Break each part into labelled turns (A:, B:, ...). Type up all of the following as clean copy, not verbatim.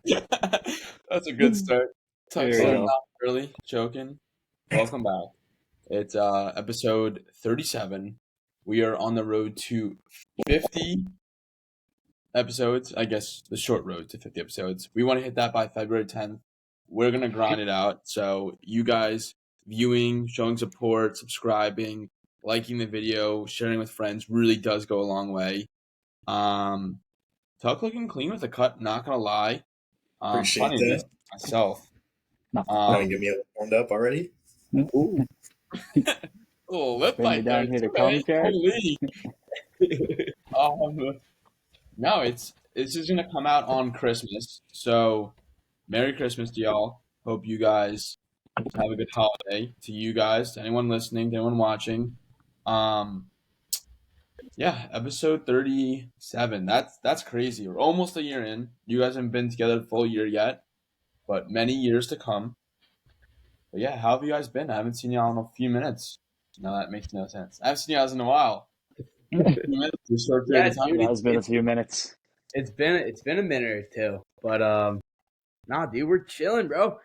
A: That's a good start.
B: There you
A: Starting
B: go.
A: off early, joking. Welcome back. It's episode 37. We are on the road to 50 episodes. I guess the short road to 50 episodes. We want to hit that by February 10th. We're gonna grind it out. So you guys viewing, showing support, subscribing, liking the video, sharing with friends really does go a long way. Tuck looking clean with a cut, not gonna lie.
C: Appreciate
A: Funny this
C: that.
A: myself.
B: Nothing.
C: Want to
A: Um,
C: get me warmed up already?
B: Ooh,
A: oh, lip
B: bring me
A: bite there.
B: down here to
A: Today.
B: commentary.
A: Holy. No, it's just gonna come out on Christmas. So, Merry Christmas to y'all. Hope you guys have a good holiday. To you guys, to anyone listening, to anyone watching. Um, yeah, episode 37. That's crazy. We're almost a year in. You guys haven't been together a full year yet, but many years to come. But yeah, how have you guys been? I haven't seen y'all in a few minutes. No, that makes no sense. I haven't seen you guys in a while. A few minutes, a short period
D: Yeah,
A: of time.
D: dude,
B: It has been a few minutes.
D: it's been a minute or two, but nah, dude, we're chilling, bro.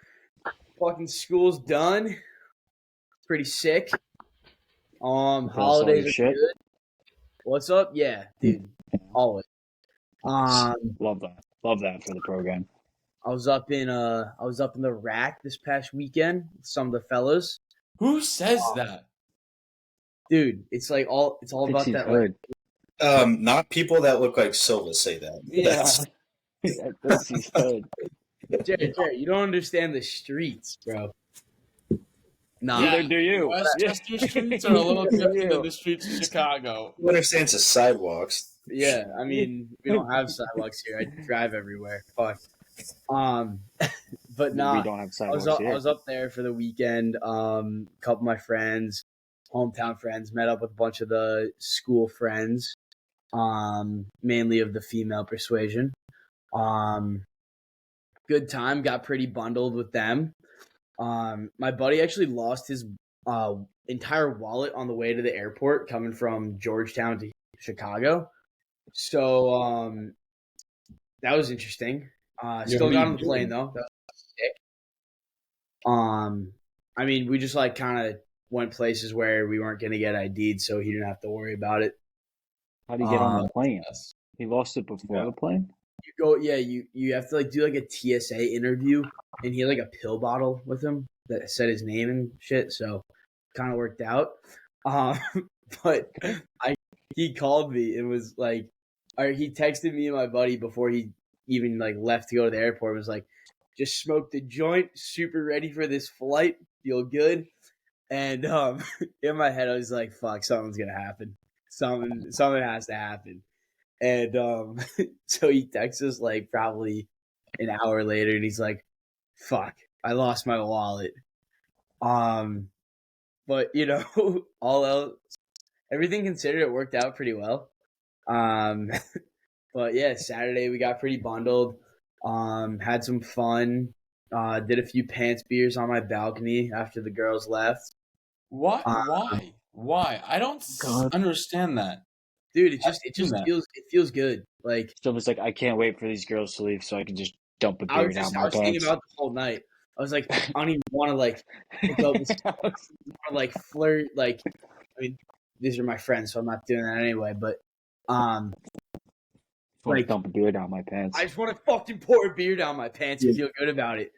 D: Fucking school's done. Pretty sick.
B: Finish all
D: Holidays
B: your
D: are
B: shit.
D: good. What's up? Yeah, dude, always. Um,
B: Love that. Love that for the program.
D: I was up in the rack this past weekend with some of the fellas.
A: Who says that?
D: Dude, it's all about
B: Dixie's
D: that, like,
B: hood.
C: Not people that look like Silva say that.
D: yeah.
C: That's,
B: Dixie's hood.
D: Jared, you don't understand the streets, bro. Nah,
B: Neither do you.
A: Westchester streets are a little different than
B: You.
A: the streets of Chicago.
C: who understands the sidewalks?
D: yeah. I mean, we don't have sidewalks here. I drive everywhere. Fuck. But
B: We
D: nah,
B: don't have
D: I
B: sidewalks
D: I
B: here.
D: was up there for the weekend. A couple of my friends, hometown friends, met up with a bunch of the school friends, mainly of the female persuasion. Good time. Got pretty bundled with them. My buddy actually lost his entire wallet on the way to the airport, coming from Georgetown to Chicago. So that was interesting. Still got on the plane though. That was sick. I mean, we just like kind of went places where we weren't gonna get ID'd, so he didn't have to worry about it.
B: How do you get on the plane?
A: Yes.
B: He lost it before
A: Yeah.
B: the plane?
D: You go, yeah. You have to like do like a TSA interview, and he had like a pill bottle with him that said his name and shit. So kind of worked out. Um, but he called me and was like, or he texted me and my buddy before he even like left to go to the airport. Was like, just smoked a joint, super ready for this flight, feel good. And in my head, I was like, fuck, something's gonna happen. Something has to happen. And so he texts us like probably an hour later, and he's like, "Fuck, I lost my wallet." But all else, everything considered, it worked out pretty well. But yeah, Saturday we got pretty bundled. Had some fun. Did a few pants beers on my balcony after the girls left.
A: Why?
D: Uh,
A: Why? I don't
B: God.
A: understand that.
D: Dude, it
A: I've
D: just
A: seen that.
D: feels good. Like
B: So it's like, I can't wait for these girls to leave so I can just dump a
D: I
B: beer
D: was
B: down
D: I
B: my
D: was thinking
B: pants.
D: about it the whole night. I was like, I don't even want to like hook up with someone, or like flirt. Like, I mean, these are my friends, so I'm not doing that anyway. But
B: Want to
D: like,
B: dump a beer down my pants.
D: I just want to fucking pour a beer down my pants and feel good about it.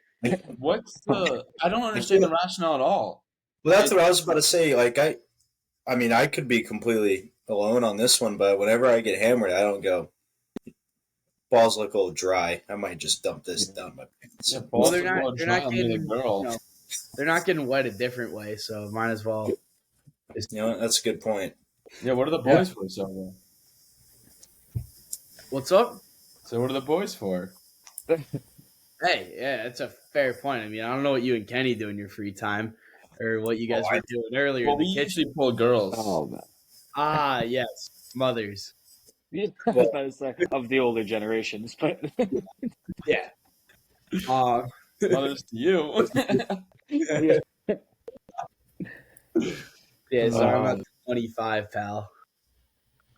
A: What's the? I don't understand the rationale at all.
C: Well, that's what I was about to say. Like, I mean, I could be completely alone on this one, but whenever I get hammered, I don't go, balls look a little dry. I might just dump this down my pants.
A: Yeah,
D: Well,
A: balls
D: they're
A: are
D: not.
A: more
D: They're
A: dry
D: not
A: on the
D: getting.
A: girl.
D: You know, they're not getting wet a different way, so might as well.
C: You know, that's a good point.
A: Yeah, what are the boys for? So
D: What's up?
A: what are the boys for?
D: Hey, yeah, that's a fair point. I mean, I don't know what you and Kenny do in your free time, or what you guys were doing earlier
A: Well,
D: in
A: we
D: the kitchen.
A: usually pull girls.
B: Oh, man.
D: Ah, yes, mothers.
B: I was about to say, of the older generations, but
D: Yeah.
A: Mothers to you.
B: yeah.
D: Yeah, sorry, I'm not 25, pal.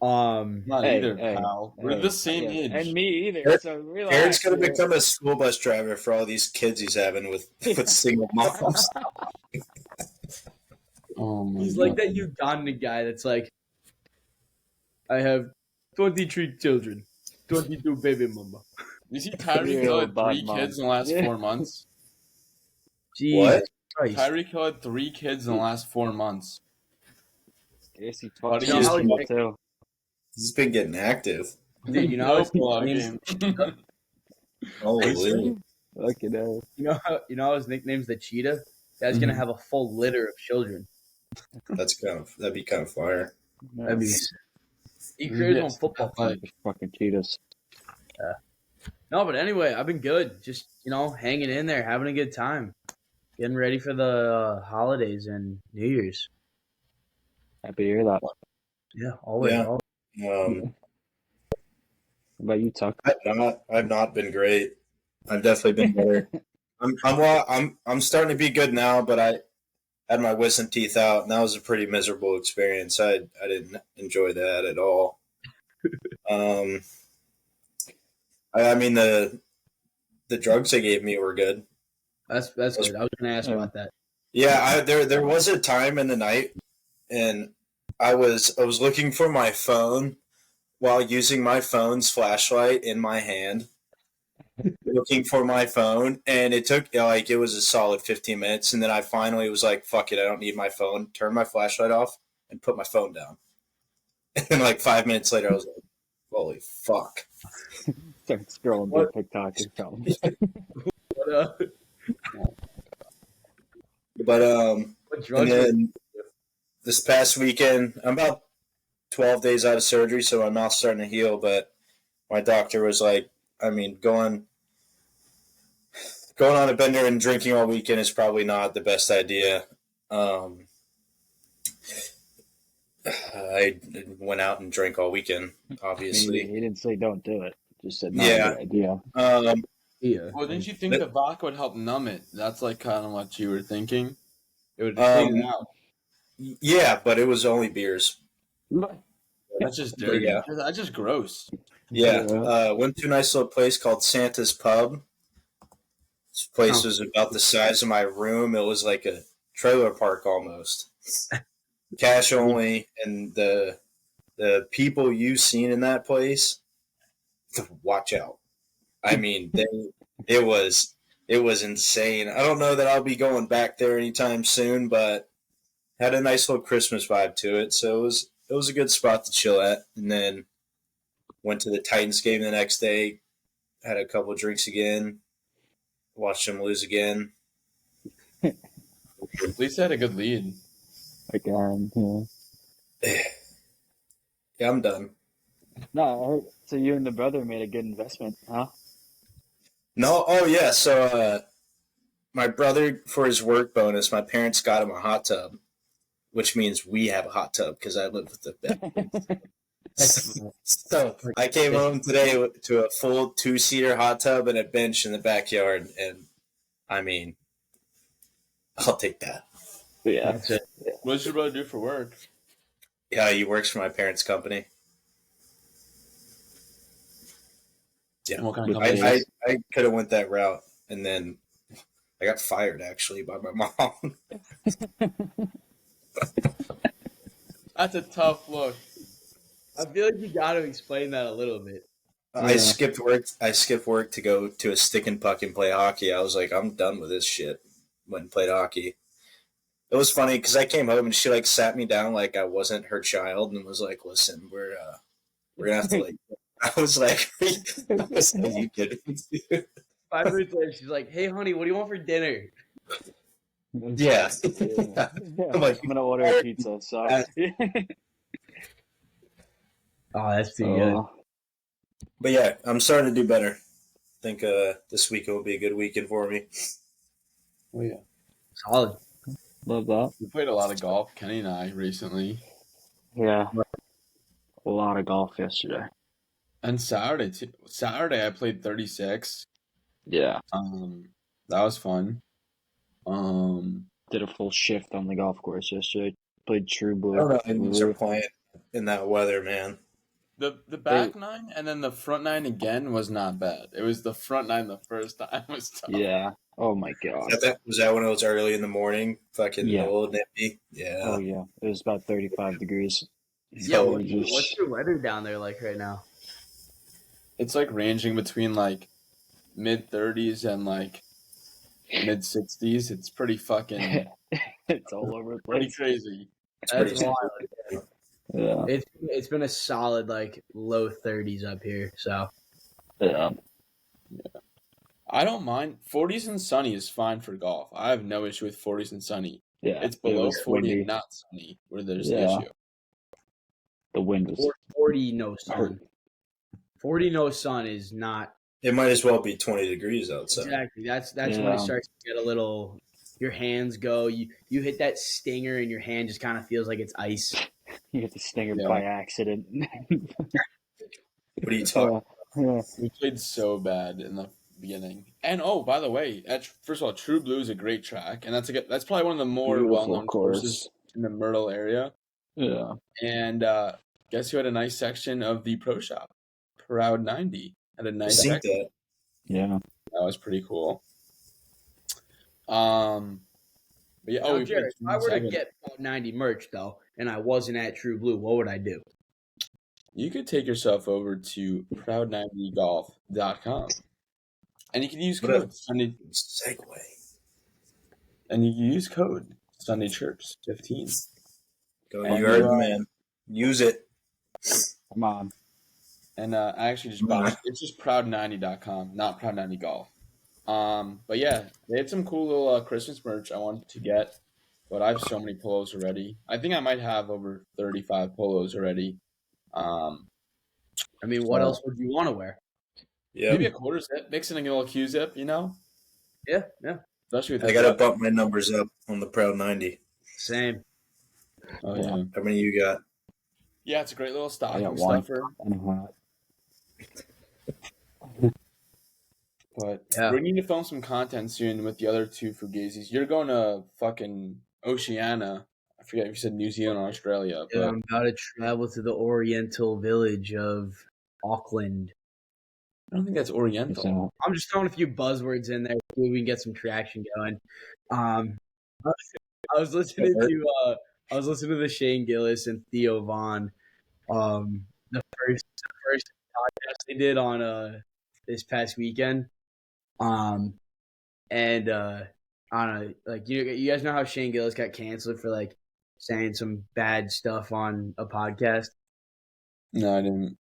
A: Not
B: Hey,
A: either,
B: hey,
A: pal. We're
B: hey,
A: the same
B: yeah,
A: age.
B: and me either.
C: Jared-
B: So
C: Jared's
B: relax.
C: gonna
B: Here.
C: become a school bus driver for all these kids he's having with single moms.
A: Oh my
D: He's
A: god.
D: like that Ugandan guy that's like, I have 23 children, 22 baby mama.
A: You see Tyreek
B: You're
A: Hill
B: a
A: had
B: bad
A: 3
B: mom.
A: kids in the last
B: Yeah.
A: 4 months.
D: Jesus
C: What?
D: Christ.
A: Tyreek Hill had 3 kids in the last 4 months.
B: Guess he
A: Buddy
B: fucked
D: is-
B: his kid too.
C: He's been getting active.
D: Dude, you know how
A: No
D: his
A: pull-out
D: nickname's
A: game.
C: Holy.
B: Fucking hell.
D: you know how his nickname's the cheetah? Guy's gonna
A: Mhm.
D: have a full litter of children.
C: That'd be kind of fire.
D: That'd be he
A: Mhm.
D: created
A: Yes,
D: on football.
A: athletic.
B: Fucking cheetahs.
D: No, but anyway, I've been good. Just hanging in there, having a good time, getting ready for the holidays and New Year's.
B: Happy to hear that.
D: Yeah, always.
C: Yeah.
D: always.
C: Um,
B: What about you, Tuck?
C: I've not been great. I've definitely been better. I'm starting to be good now, but I had my wisdom teeth out, and that was a pretty miserable experience. I didn't enjoy that at all. I mean the drugs they gave me were good.
D: That's good. I was gonna ask
B: Yeah.
D: about that.
C: Yeah, there was a time in the night, and I was looking for my phone while using my phone's flashlight in my hand, looking for my phone, and it took it was a solid 15 minutes, and then I finally was like, "Fuck it, I don't need my phone." Turned my flashlight off and put my phone down. And like 5 minutes later, I was like, "Holy fuck!"
B: Start scrolling
D: What?
B: through TikTok or something.
D: What,
C: But
D: what
C: and
D: drugs?
C: then this past weekend, I'm about 12 days out of surgery, so my mouth's starting to heal. But my doctor was like, I mean, going on a bender and drinking all weekend is probably not the best idea. I went out and drank all weekend,
B: He
C: obviously.
B: didn't say don't do it. Just said not
C: Yeah.
B: a good idea.
D: Yeah.
A: Well, didn't you think the vodka would help numb it? That's like kind of what you were thinking. It would clean it out.
C: Yeah, but it was only beers.
A: That's just dirty.
C: Yeah.
A: That's just gross.
C: Yeah, went to a nice little place called Santa's Pub. This place was about the size of my room. It was like a trailer park almost. Cash only, and the people you've seen in that place, watch out. I mean, it was insane. I don't know that I'll be going back there anytime soon, but had a nice little Christmas vibe to it. So it was a good spot to chill at. And then went to the Titans game the next day, had a couple drinks again, watched them lose again.
A: At least I had a good lead.
B: Again, yeah.
C: Yeah, I'm done.
B: No, I heard, so you and the brother made a good investment, huh?
C: No, oh yeah. So my brother, for his work bonus, my parents got him a hot tub, which means we have a hot tub because I live with the So I came home today to a full 2-seater hot tub and a bench in the backyard, and I mean, I'll take that.
B: Yeah.
D: That's it.
A: What does your brother do for work?
C: Yeah, he works for my parents' company. Yeah,
A: And what kind of company?
C: I could have went that route, and then I got fired actually by my mom.
A: That's a tough look.
D: I feel like you got to explain that a little bit.
C: I skipped work. I skipped work to go to a stick and puck and play hockey. I was like, I'm done with this shit. Went and played hockey. It was funny because I came home and she like sat me down like I wasn't her child and was like, "Listen, we're gonna have to like." I was like, "Are you kidding me?"
D: 5 minutes later, she's like, "Hey, honey, what do you want for dinner?"
C: Yeah.
B: Yeah.
C: I'm like,
B: I'm gonna order a pizza. So.
D: Oh, that's too good.
C: But yeah, I'm starting to do better. I think this weekend will be a good weekend for me.
A: Oh yeah.
D: Solid.
B: Love that.
A: We played a lot of golf, Kenny and I, recently.
B: Yeah. A lot of golf yesterday.
A: And Saturday too. Saturday I played 36.
B: Yeah.
A: That was fun.
B: Did a full shift on the golf course yesterday. Played True Blue.
C: I don't know how these are playing in that weather, man.
A: The back nine and then the front nine again was not bad. It was the front nine the first time was tough.
B: Yeah. Oh my god.
C: Was that when it was early in the morning? Fucking
B: Yeah.
C: old nippy. Yeah.
B: Oh yeah. It was about 35 degrees.
D: Yeah,
C: So
D: what's your weather down there like right now?
A: It's like ranging between like mid 30s and like mid 60s. It's pretty fucking
B: It's all over the
A: pretty
B: place.
A: crazy.
D: That's
C: pretty
D: wild.
B: Yeah.
D: It's been a solid like low 30s up here. So
B: Yeah.
A: I don't mind. 40s and sunny is fine for golf. I have no issue with 40s and sunny.
B: Yeah.
A: It's
B: It
A: below
B: was
A: 40
B: windy.
A: and not sunny where there's the
B: Yeah.
A: issue.
B: The wind was
D: 40 no sun. 40 no sun is not
C: it might as well be 20 degrees outside.
D: exactly. That's when
B: Yeah.
D: it starts to get a little. Your hands go. You hit that stinger, and your hand just kind of feels like it's ice.
B: You hit the stinger
A: Yeah.
B: by accident.
C: What are you talking?
B: Yeah.
A: We played so bad in the beginning. And oh, by the way, first of all, True Blue is a great track, and that's probably one of the more
B: Beautiful
A: well-known courses in the Myrtle area.
B: Yeah.
A: And guess who had a nice section of the Pro Shop? Proud 90 had a
C: I
A: nice
C: seen
A: section.
C: that.
B: Yeah.
A: That was pretty cool. But yeah,
D: Now,
A: we
D: Jared, if I were to
A: second.
D: get Proud 90 merch though, and I wasn't at True Blue, what would I do?
A: You could take yourself over to proud90golf.com. And you can use
C: What a-
A: code Sunday,
C: Segue.
A: and you can use code Sunday Chirps 15.
C: Go,
A: And
C: you heard
A: you,
C: the man. Use it.
B: Come on.
A: And I actually just bought it. It's just proud90.com, not proud90golf. But yeah, they had some cool little Christmas merch I wanted to get, but I have so many polos already. I think I might have over 35 polos already.
D: I mean, what
A: So-
D: else would you want to wear?
C: Yeah.
A: Maybe a quarter zip, mixing a little Q zip, you know?
D: Yeah.
A: Especially with
C: I
A: this
C: gotta
A: weather.
C: bump my numbers up on the Proud 90.
D: Same.
A: Oh,
B: Yeah.
A: yeah.
C: How many you got?
A: Yeah, it's a great little
B: I
A: stocking
B: got one.
A: stuffer.
B: And a hat.
A: But
D: Yeah.
A: we need to film some content soon with the other two Fugazis. You're going to fucking Oceania. I forget if you said New Zealand or Australia.
D: Yeah,
A: But
D: I'm about to travel to the Oriental village of Auckland.
A: I don't think that's Oriental.
B: So,
D: I'm just throwing a few buzzwords in there so we can get some traction going. I was listening to the Shane Gillis and Theo Vaughn, the first podcast they did on this past weekend. And I don't know, like you guys know how Shane Gillis got canceled for like saying some bad stuff on a podcast.
A: No, I didn't.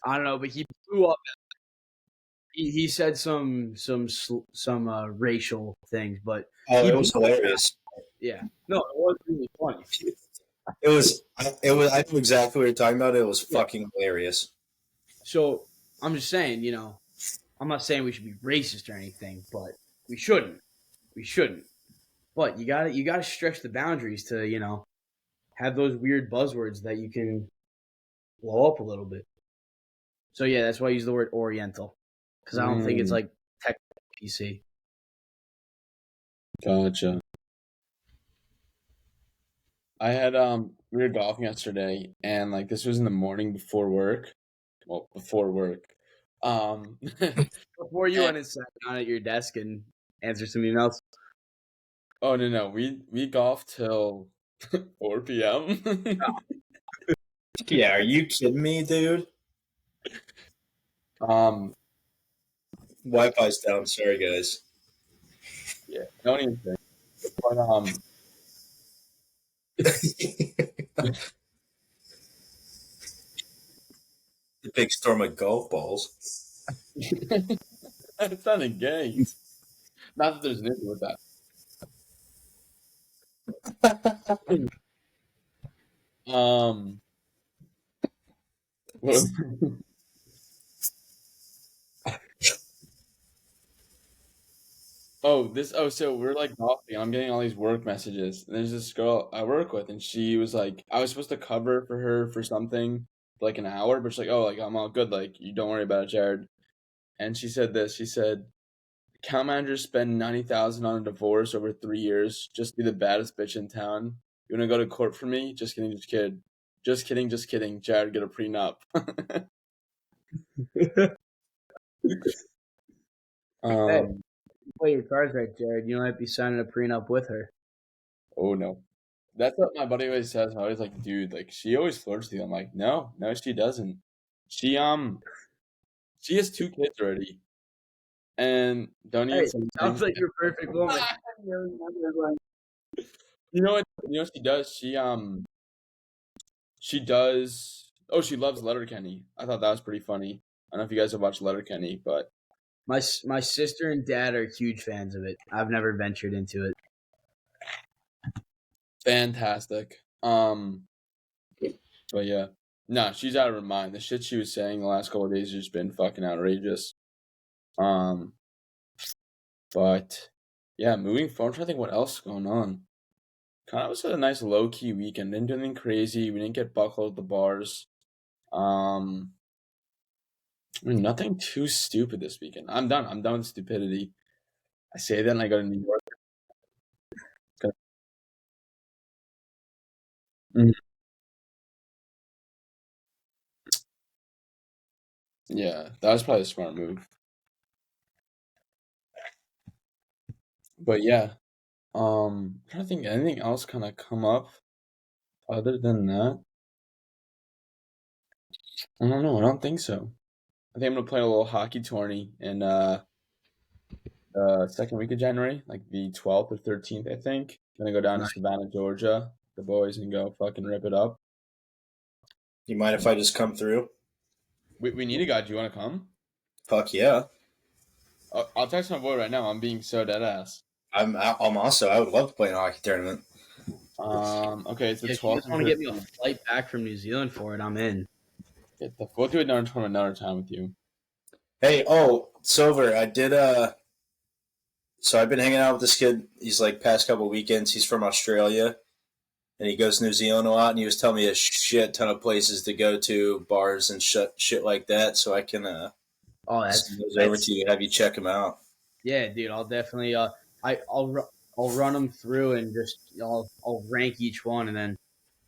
D: I don't know, but he blew up. He said some racial things, but
C: Oh, it was hilarious.
D: yeah, no, it was really funny.
C: It was. I know exactly what you're talking about. It was fucking hilarious.
D: So I'm just saying, I'm not saying we should be racist or anything, but we shouldn't. We shouldn't. But you gotta stretch the boundaries to have those weird buzzwords that you can blow up a little bit. So yeah, that's why I use the word Oriental, because I don't think it's like technically PC.
A: Gotcha. I had we were golfing yesterday, and like this was in the morning before work. Well, before work.
D: Before you went and sat down at your desk and answered some emails.
A: Oh no, we golfed till 4 p.m.
C: Yeah, are you kidding me, dude? Wi-Fi's down. Sorry, guys.
A: Yeah, don't even think. But
C: The big storm of golf balls.
A: it's not a game. Not that there's an issue with that. What- so we're like golfing. I'm getting all these work messages. And there's this girl I work with, and she was like, I was supposed to cover for her for something for like an hour, but she's like, oh, like I'm all good. Like you don't worry about it, Jared. And she said this. She said, account managers spend $90,000 on a divorce over 3 years just to be the baddest bitch in town. You want to go to court for me? Just kidding, just kid. Just kidding, just kidding. Jared, get a prenup.
D: Hey, play your cards right, Jared. You might be signing a prenup with her.
A: Oh no. That's what my buddy always says. I'm always like, dude, like she always flirts with you. I'm like, no, she doesn't. She she has 2 kids already. And don't even
D: Hey,
A: say
D: sounds
A: anything.
D: like your perfect woman.
A: You know what she does? She does. Oh, she loves Letterkenny. I thought that was pretty funny. I don't know if you guys have watched Letterkenny, but
D: My sister and dad are huge fans of it. I've never ventured into it.
A: fantastic. But yeah, no, she's out of her mind. The shit she was saying the last couple of days has just been fucking outrageous. Um, but yeah, moving forward, I'm trying to think what else is going on. Kind of was a nice low key weekend. Didn't do anything crazy. We didn't get buckled at the bars. I mean, nothing too stupid this weekend. I'm done. I'm done with stupidity. I say that and I go to New York. Mhm. Yeah, that was probably a smart move. But yeah, I'm trying to think anything else kind of come up other than that. I don't know. I don't think so. I think I'm gonna play a little hockey tourney in second week of January, like the 12th or 13th, I think. Gonna go down to Savannah, Georgia, the boys, and go fucking rip it up.
C: You mind if I just come through?
A: We need a guy. Do you want to come?
C: Fuck yeah.
A: I'll text my boy right now. I'm being so dead ass.
C: I'm also. I would love to play in a hockey tournament.
A: Okay, it's the
D: If you
A: 12th.
D: just want to get me a flight back from New Zealand for it, I'm in.
A: We'll do another tournament another time with you.
C: Hey, Silver, I did so I've been hanging out with this kid. He's like past couple weekends. He's from Australia, and he goes to New Zealand a lot. And he was telling me a shit ton of places to go to, bars and shit like that. So I can send those over to you, have you check them out.
D: Yeah, dude, I'll definitely I'll run them through and just I'll rank each one, and then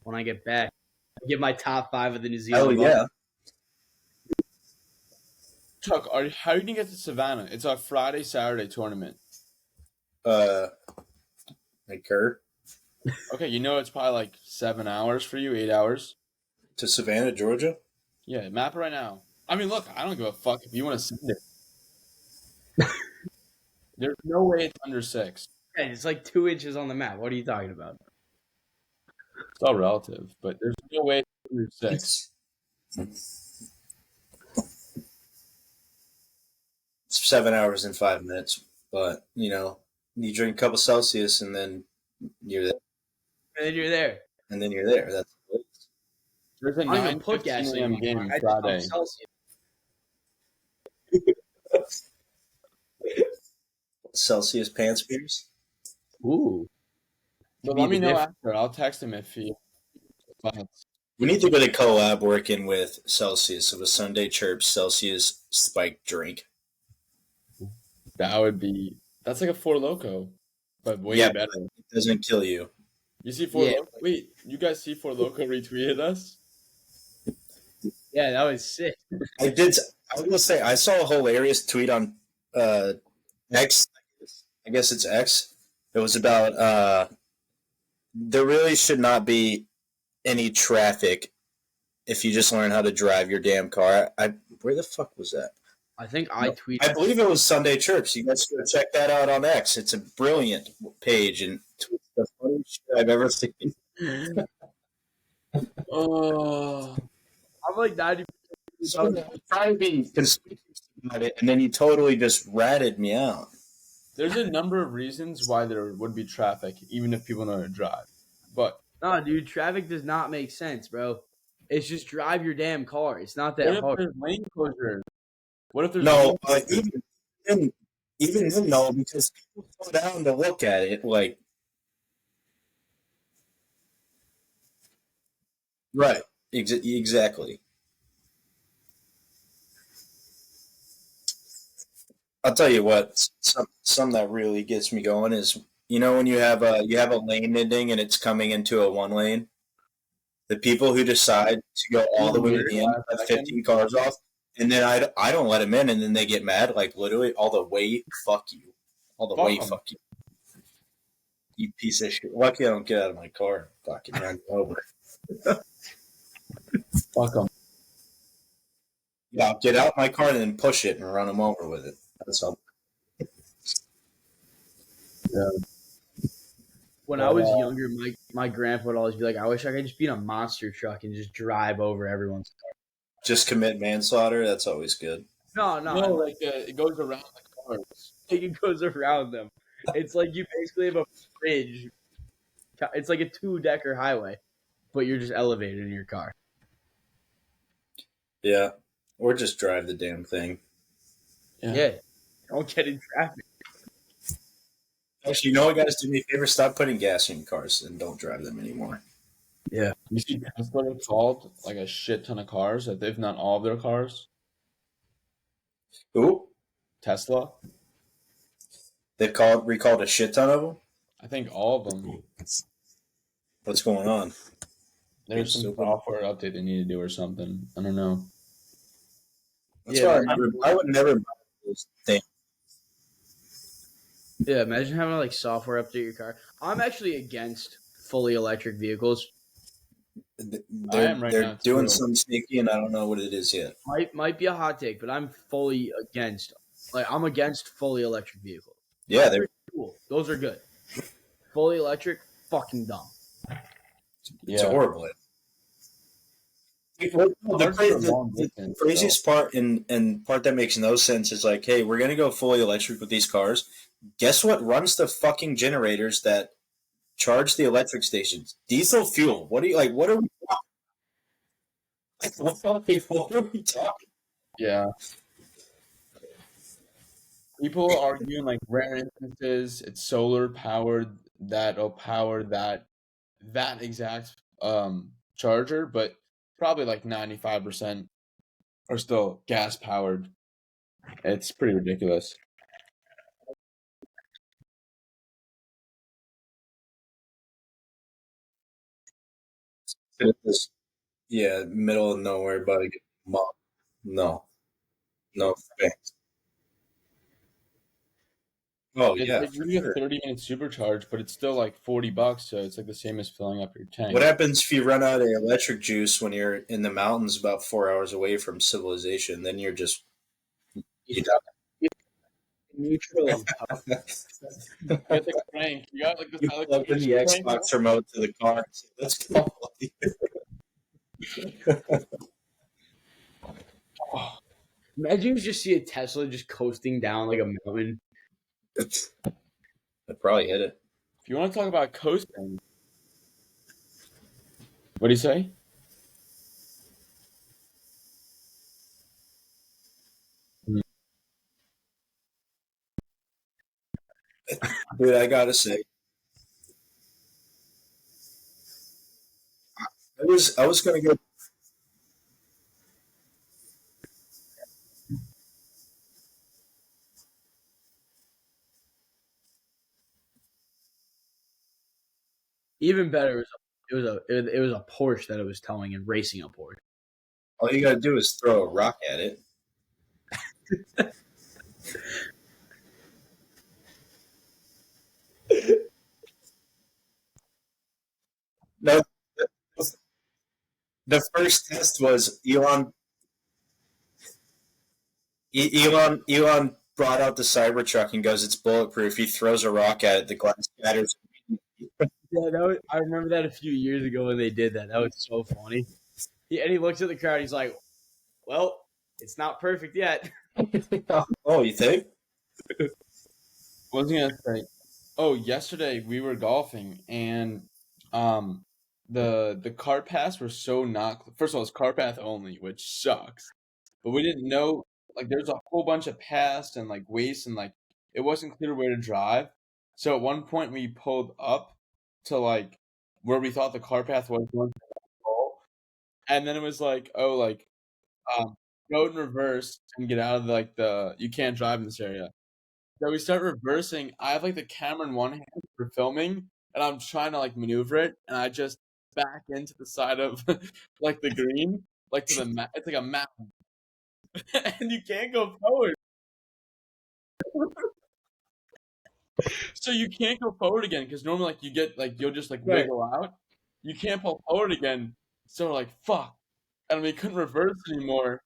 D: when I get back, I'll give my top 5 of the New
C: Oh
D: Zealand.
C: yeah.
A: Chuck, how are you gonna get to Savannah? It's a Friday Saturday tournament.
C: Hey Kurt.
A: Okay, it's probably like 7 hours for you, 8 hours.
C: To Savannah, Georgia?
A: Yeah, map it right now. I mean, look, I don't give a fuck if you want to send it. There's no way it's under 6.
D: Yeah, it's like 2 inches on the map. What are you talking about?
A: It's all relative, but there's no way it's under 6.
C: It's 7 hours and 5 minutes. But, you drink a couple Celsius and then you're there.
D: And then you're there.
C: And then you're there. That's what it is.
A: There's a
D: I don't even put
A: 9:15
D: gasoline
A: a.m.
D: in my
A: game
D: car.
A: on
D: I just
A: Friday.
D: pump Celsius.
C: Celsius pants beers.
D: Ooh.
A: But let me know after. I'll text him if he.
C: We need to get a collab working with Celsius of a Sunday Chirp Celsius spiked drink.
A: That would be. That's like a Four Loko, but way better.
C: It doesn't kill you.
A: You see Four Loko? Wait, you guys see Four Loko retweeted us?
D: Yeah, that was sick.
C: I did. I was gonna say I saw a hilarious tweet on X. I guess it's X. It was about there really should not be any traffic if you just learn how to drive your damn car. Where the fuck was that?
D: I think I tweeted.
C: I believe it was Sunday Chirps. You guys should check that out on X. It's a brilliant page and tweets the funniest shit I've ever seen.
A: Oh,
D: I'm like 90%.
C: So trying to be conspicuous about it, and then you totally just ratted me out.
A: There's a number of reasons why there would be traffic, even if people know how to drive. But
D: no, dude, traffic does not make sense, bro. It's just drive your damn car. It's not that
A: what if
D: hard.
A: there's lane closures? What if there's
C: even then, no, because people slow down to look at it, like right, exactly. I'll tell you what. Some that really gets me going is when you have a lane ending and it's coming into a one lane. The people who decide to go all the way to the end, cut 15 cars off, and then I don't let them in, and then they get mad, like literally all the way, fuck you. All the way, fuck you. You piece of shit. Lucky I don't get out of my car and fucking run over.
A: Fuck them.
C: Yeah, I'll get out my car and then push it and run them over with it. That's all.
A: Yeah.
D: When I was younger, my grandpa would always be like, I wish I could just be in a monster truck and just drive over everyone's car.
C: Just commit manslaughter? That's always good.
D: No,
A: like it goes around the cars.
D: Like it goes around them. It's like you basically have a bridge. It's like a 2-decker highway, but you're just elevated in your car.
C: Yeah. Or just drive the damn thing.
D: Yeah. Don't get in traffic.
C: Actually, you know what, guys? Do me a favor. Stop putting gas in your cars and don't drive them anymore.
D: Yeah.
A: You see Tesla called like a shit ton of cars, that they've not all of their cars.
C: Who?
A: Tesla.
C: They've recalled a shit ton of them?
A: I think all of them.
C: What's going on?
A: There's some software update they need to do or something. I don't know.
C: That's why I would never buy those things.
D: Yeah, imagine having to like software update your car. I'm actually against fully electric vehicles.
C: They're doing some sneaky, and I don't know what it is yet.
D: Might be a hot take, but I'm fully against. Like I'm against fully electric vehicles.
C: Yeah, they're
D: cool. Those are good. Fully electric, fucking dumb.
C: It's horrible. The craziest part and part that makes no sense is like, hey, we're gonna go fully electric with these cars. Guess what runs the fucking generators that charge the electric stations? Diesel fuel. What are you like? What are we talking? What are we talking?
A: Yeah. People are arguing like rare instances, it's solar powered that'll power that exact charger, but probably like 95% are still gas powered. It's pretty ridiculous.
C: Yeah, middle of nowhere, buddy. No, thanks. Oh yeah,
A: It's really a 30-minute supercharge, but it's still like $40, so it's like the same as filling up your tank.
C: What happens if you run out of electric juice when you're in the mountains about 4 hours away from civilization? Then you're just
D: neutral.
A: You got the crank. You got like
C: you plug in the Xbox remote to the car. Let's go.
D: Imagine you just see a Tesla just coasting down like a mountain.
C: I'd probably hit it.
A: If you want to talk about coasting, what do you say?
C: Dude, I gotta say, I was gonna go.
D: Even better, it was a Porsche that it was towing and racing a Porsche.
C: All you gotta do is throw a rock at it. No, the first test was Elon brought out the Cybertruck and goes, "It's bulletproof." He throws a rock at it, the glass shatters.
D: Yeah, I remember that a few years ago when they did that. That was so funny. And he looks at the crowd. He's like, "Well, it's not perfect yet."
C: Oh, you think?
A: What was I gonna say? Oh, yesterday we were golfing and the cart paths were so not. First of all, it's cart path only, which sucks. But we didn't know like there's a whole bunch of paths and like waste and like it wasn't clear where to drive. So at one point we pulled up to like where we thought the cart path was going to go, and then it was like, oh, like go in reverse and get out of like the you can't drive in this area. So we start reversing. I have like the camera in one hand for filming, and I'm trying to like maneuver it, and I just back into the side of like the green, like to the mat. It's like a mountain, and you can't go forward. So you can't go forward again because normally like you get like you'll just like
D: Right.
A: wiggle out. You can't pull forward again. So we're like fuck, and we couldn't reverse anymore.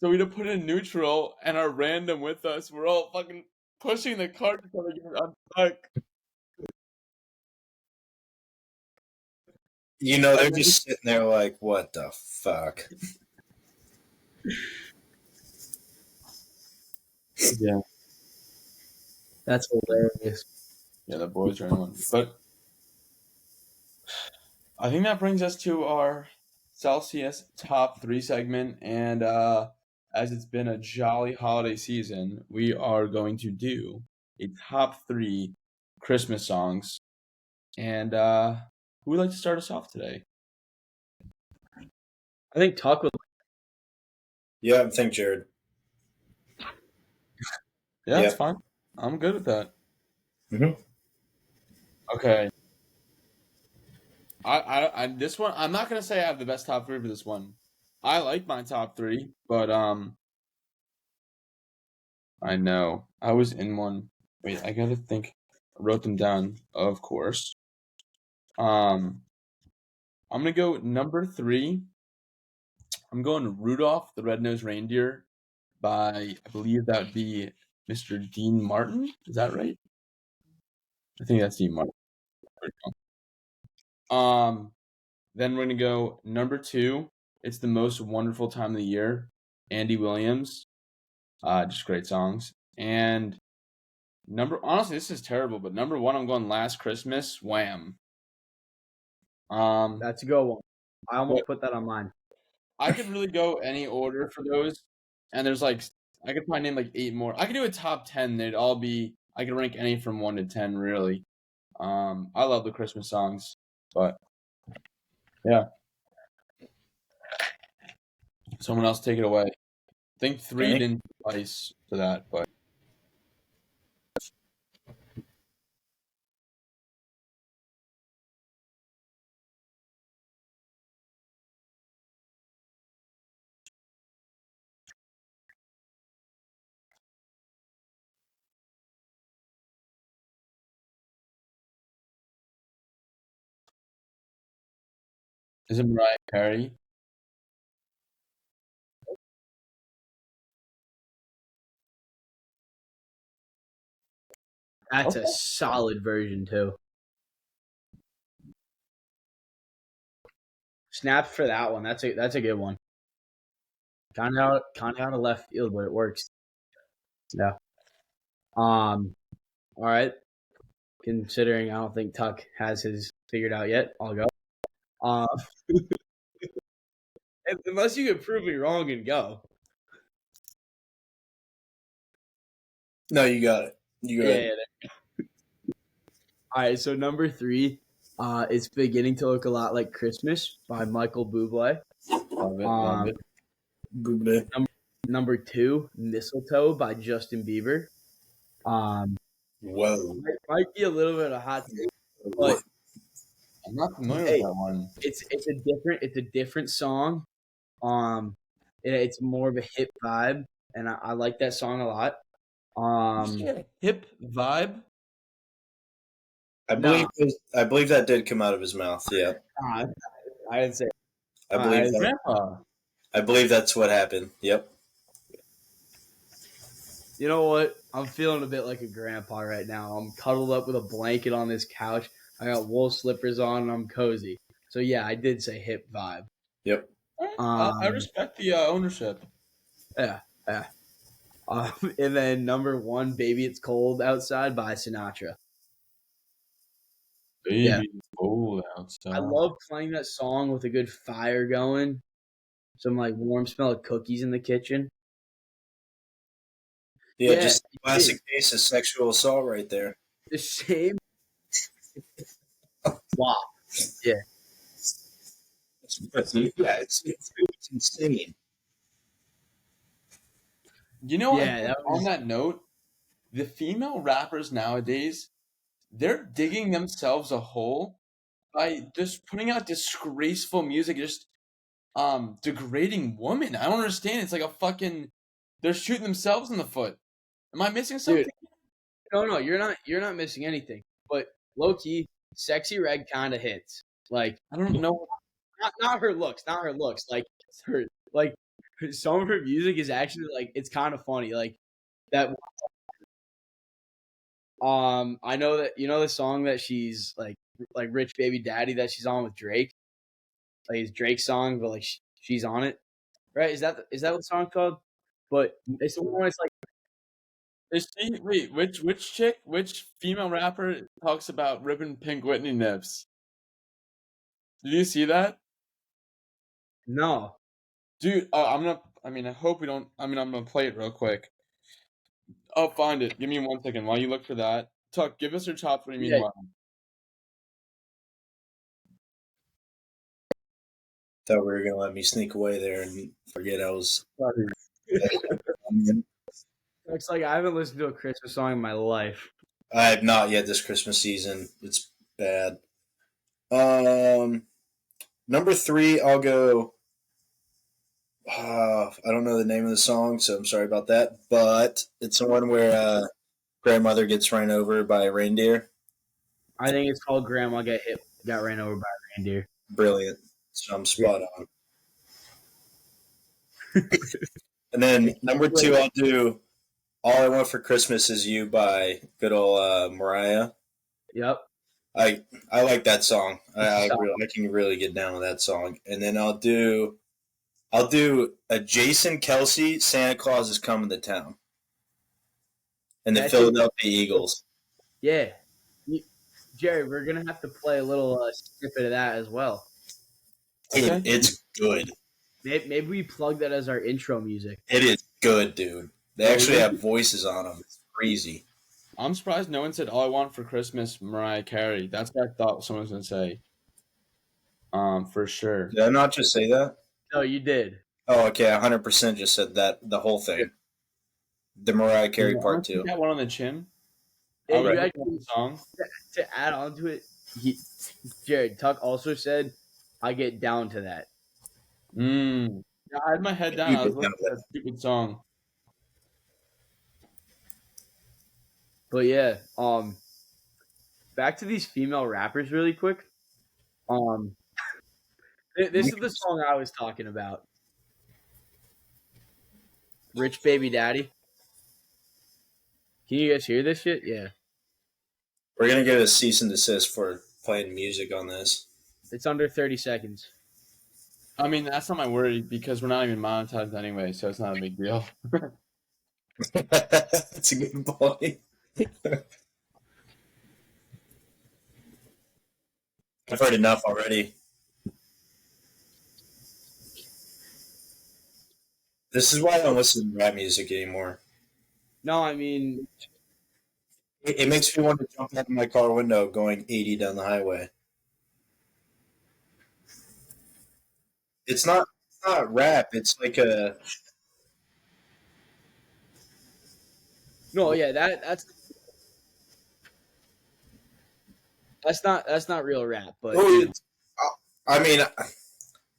A: So we had to put it in neutral, and our random with us, we're all fucking pushing the cart to try to get it unstuck.
C: You know, they're just sitting there like, what the fuck?
A: Yeah,
D: That's hilarious.
A: yeah, the boys are in one. But I think that brings us to our Celsius top 3 segment, and as it's been a jolly holiday season, we are going to do a top 3 Christmas songs. And who would like to start us off today?
D: I think Tuck would.
C: Yeah, I think Jared.
A: Yeah, that's fine. I'm good with that.
C: Mm-hmm.
A: Okay. I this one I'm not gonna say I have the best top 3 for this one. I like my top 3, but I know I was in one. Wait, I gotta think. I wrote them down, of course. I'm gonna go number 3. I'm going Rudolph the Red-Nosed Reindeer by I believe that would be Mr. Dean Martin. Is that right? I think that's Dean Martin. Then we're gonna go number 2. It's the most wonderful time of the year. Andy Williams. Just great songs. And honestly, this is terrible, but number 1, I'm going Last Christmas, Wham.
D: That's a good one. I almost put that on mine.
A: I could really go any order for those, and there's like I could probably name like 8 more. I could do a top 10. They'd all be. I could rank any from 1 to 10, really. I love the Christmas songs, but yeah. Someone else take it away. I think 3
C: Danny?
A: didn't suffice for that, but is it Mariah Carey?
D: That's
A: Okay.
D: a solid version too. Snaps for that one. That's a good one. Kind of out of left field, but it works. Yeah. All right. Considering I don't think Tuck has his figured out yet, I'll go. Unless you can prove me wrong and go.
C: No, you got it. You got it.
D: Yeah. All right. So number 3, it's beginning to look a lot like Christmas by Michael Bublé.
A: Love it. Love it.
C: Bublé.
D: Number 2, Mistletoe by Justin Bieber.
C: Whoa.
D: Might be a little bit of a hot take, but
A: I'm not familiar
D: Hey.
A: with that one.
D: it's a different song. It's more of a hip vibe, and I like that song a lot.
A: Hip vibe.
C: I believe that did come out of his mouth. Yeah,
D: I didn't say.
C: I believe that.
A: Grandpa.
C: I believe that's what happened. Yep.
D: You know what? I'm feeling a bit like a grandpa right now. I'm cuddled up with a blanket on this couch. I got wool slippers on, and I'm cozy. So yeah, I did say hip vibe.
C: Yep.
A: I respect the ownership.
D: Yeah. And then number 1, Baby It's Cold Outside by Sinatra.
A: Baby,
D: Yeah.
A: it's cold outside.
D: I love playing that song with a good fire going. Some like warm smell of cookies in the kitchen.
C: Yeah,
D: Yeah,
C: just a
D: it
C: classic
D: is.
C: case of sexual assault right there.
D: The same. Wow.
C: Yeah, it's insane.
A: You know,
D: Yeah,
A: I think
D: that was-
A: on that note, the female rappers nowadays, they're digging themselves a hole by just putting out disgraceful music, just degrading women. I don't understand. It's like a fucking they're shooting themselves in the foot. Am I missing
D: Dude,
A: something?
D: no, you're not missing anything. But low key, Sexy Red kind of hits. Like,
A: I don't know.
D: not her looks, Like her, like some of her music is actually like it's kind of funny. Like that. I know that you know the song that she's like "Rich Baby Daddy" that she's on with Drake. Like it's Drake's song, but like she's on it, right? Is that what the song's called? But it's the one. It's like
A: Is she wait, which chick, which female rapper talks about ripping Pink Whitney nips? Did you see that?
D: no,
A: Dude, I'm gonna I mean I hope we don't I mean I'm gonna play it real quick. I'll find it. Give me 1 second while you look for that. Tuck, give us your top three
D: yeah,
A: meanwhile.
C: Thought we were gonna let me sneak away there and forget I was.
D: looks like I haven't listened to a Christmas song in my life.
C: I have not yet this Christmas season. It's bad. Um, Number three, I'll go. I don't know the name of the song, so I'm sorry about that. But it's the one where grandmother gets run over by a reindeer.
D: I think it's called "Grandma Got Ran Over by a Reindeer."
C: Brilliant. So I'm spot on. And then number two, I'll do "All I Want for Christmas Is You" by good old Mariah.
D: Yep.
C: I like that song. I can really get down with that song. And then I'll do a Jason Kelsey "Santa Claus Is Coming to Town" and the Philadelphia Eagles.
D: Yeah, Jerry, we're gonna have to play a little snippet of that as well.
C: Dude,
A: Okay.
C: it's good.
D: Maybe we plug that as our intro music.
C: It is good, dude. They actually have voices on them. It's crazy.
A: I'm surprised no one said "All I Want for Christmas," Mariah Carey. That's what I thought someone was gonna say. For sure.
C: Did I not just say that?
D: No, you did.
C: Oh, okay. 100% just said that. The whole thing. The Mariah Carey
A: Yeah,
C: part two.
A: that one on the chin.
D: Yeah,
A: I'll
D: you
A: write
D: actually,
A: the song.
D: to add on to it, Jared Tuck also said, "I get down to that."
A: Yeah, I had my head down. I was looking at that stupid song.
D: But yeah, back to these female rappers really quick. This is the song I was talking about. "Rich Baby Daddy." Can you guys hear this shit? Yeah,
C: We're going to get a cease and desist for playing music on this.
D: it's under 30 seconds.
A: I mean, that's not my worry because we're not even monetized anyway, so it's not a big deal.
C: That's a good point. I've heard enough already. This is why I don't listen to rap music anymore.
D: No, I mean,
C: It makes me want to jump out of my car window going 80 down the highway. It's not rap. It's like a
D: no, yeah, that's not real rap, but
C: oh, I mean,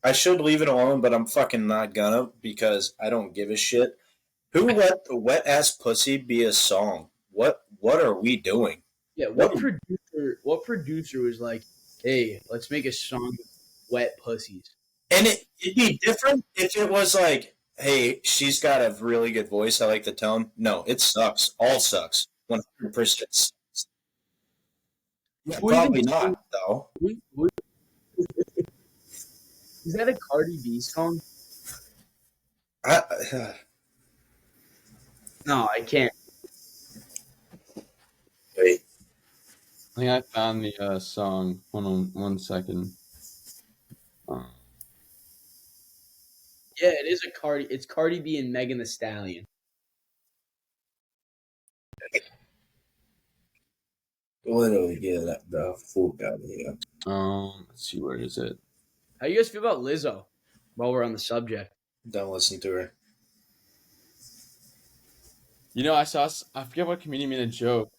C: I should leave it alone, but I'm fucking not gonna because I don't give a shit. Who let the wet ass pussy be a song? What are we doing?
D: yeah, what producer was like, "Hey, let's make a song with wet pussies."
C: And it'd be different if it was like, hey, she's got a really good voice. I like the tone. No, it sucks. All sucks. 100%. Yeah,
D: Who
C: probably
D: even-
C: not though.
D: Is that a Cardi B song?
C: I,
D: No, I can't.
C: wait,
A: I think I found the song. Hold on 1 second.
D: Yeah, it is a Cardi. It's Cardi B and Megan Thee Stallion.
C: literally get the fuck out of here.
A: Let's see, where is it?
D: How you guys feel about Lizzo? While we're on the subject,
C: Don't listen to her.
A: You know, I forget what comedian made a joke.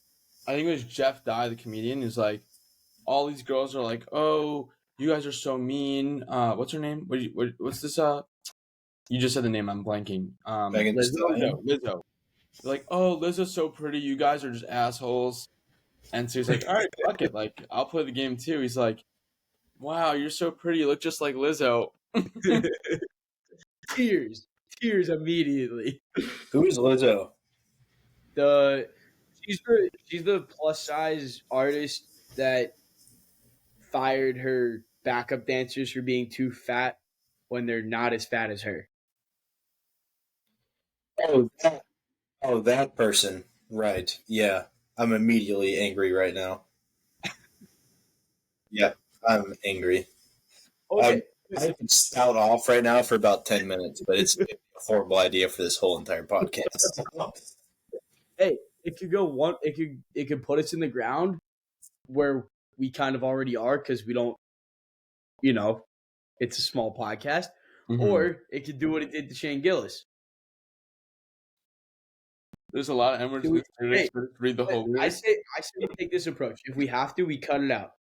A: I think it was Jeff Dye, the comedian, who's like, all these girls are like, "Oh, you guys are so mean." What's her name? What's this? You just said the name. I'm blanking.
C: Megan Thee Stallion.
A: Lizzo. They're like, "Oh, Lizzo's so pretty. You guys are just assholes." And so he's like, "All right, fuck it. Like, I'll play the game too." He's like, "Wow, you're so pretty. You look just like Lizzo."
D: tears immediately.
C: Who is Lizzo?
D: She's the plus size artist that fired her backup dancers for being too fat when they're not as fat as her.
C: That person. Right. Yeah. I'm immediately angry right now. Yeah, I'm angry.
D: Okay.
C: I can spout off right now for about 10 minutes, but it's a horrible idea for this whole entire podcast.
D: Hey, it could go one. It could put us in the ground where we kind of already are because we don't. It's a small podcast, or it could do what it did to Shane Gillis.
A: There's a lot of N-words in this lyrics, but read the whole
D: I
A: lyric.
D: say we take this approach. If we have to, we cut it out.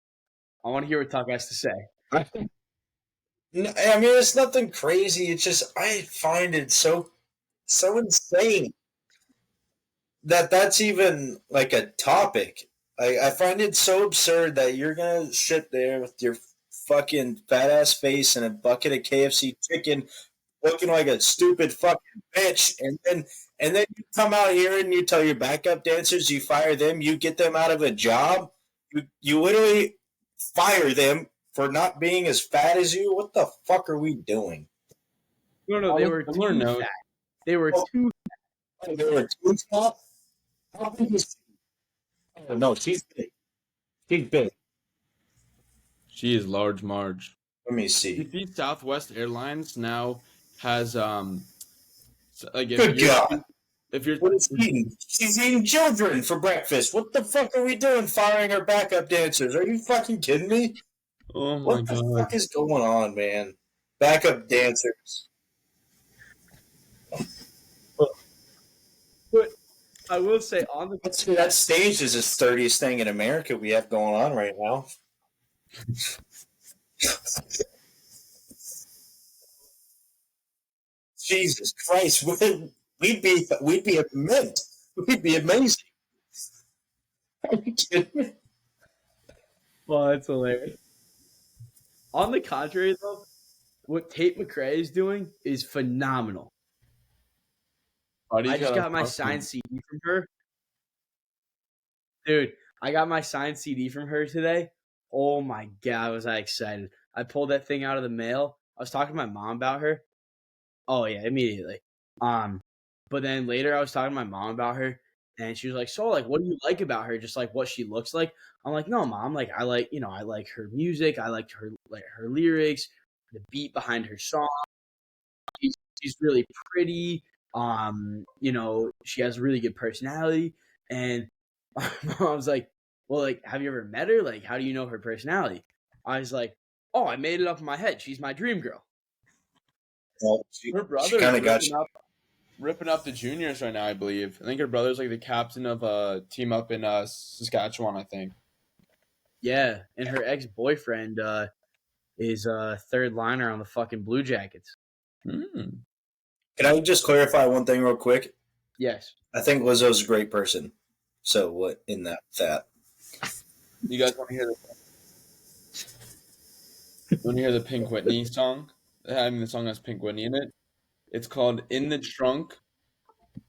D: I want to hear what Tuck has to say.
C: No, I mean, it's nothing crazy. It's just I find it so insane that that's even like a topic. I find it so absurd that you're gonna sit there with your fucking fat ass face and a bucket of KFC chicken, looking like a stupid fucking bitch, and then you come out here and you tell your backup dancers you fire them, you get them out of a job, you literally fire them for not being as fat as you. What the fuck are we doing?
D: No, they were too fat. They were too.
C: They were too fat. How big is she? Oh, no, she's big. She's big.
A: She is large Marge.
C: Let me
A: You
C: see.
A: see, Southwest Airlines now has like
C: Good God.
A: if you're
C: What is she eating? She's eating children for breakfast. What the fuck are we doing firing our backup dancers? Are you fucking kidding me?
A: oh my
C: What the
A: god,
C: fuck is going on, man? Backup dancers.
D: But I will say on the
C: That stage is the sturdiest thing in America we have going on right now. Jesus Christ, we'd be a mint. We'd be amazing. Are you kidding me?
D: well, that's hilarious. On the contrary, though, what Tate McRae is doing is phenomenal. I just got my signed CD from her. Dude, I got my signed CD from her today. Oh my god, was I excited. I pulled that thing out of the mail. I was talking to my mom about her. Oh yeah, immediately. But then later I was talking to my mom about her and she was like, "So like what do you like about her? Just like what she looks like?" I'm like, "No, mom, like I like her music, I like her lyrics, the beat behind her song. She's really pretty. She has a really good personality." And my mom's like, "Well, like, have you ever met her? Like, how do you know her personality?" I was like, "Oh, I made it up in my head. She's my dream girl."
C: Well,
A: her brother kind of ripping up the juniors right now. I believe. I think her brother's like the captain of a team up in Saskatchewan. I think.
D: Yeah, and her ex-boyfriend is a third liner on the fucking Blue Jackets.
C: Can I just clarify one thing real quick?
D: Yes.
C: I think Lizzo's a great person. So what in that?
A: You guys want to hear the Pink Whitney song? I mean, the song has Pink Whitney in it. It's called "In the Trunk."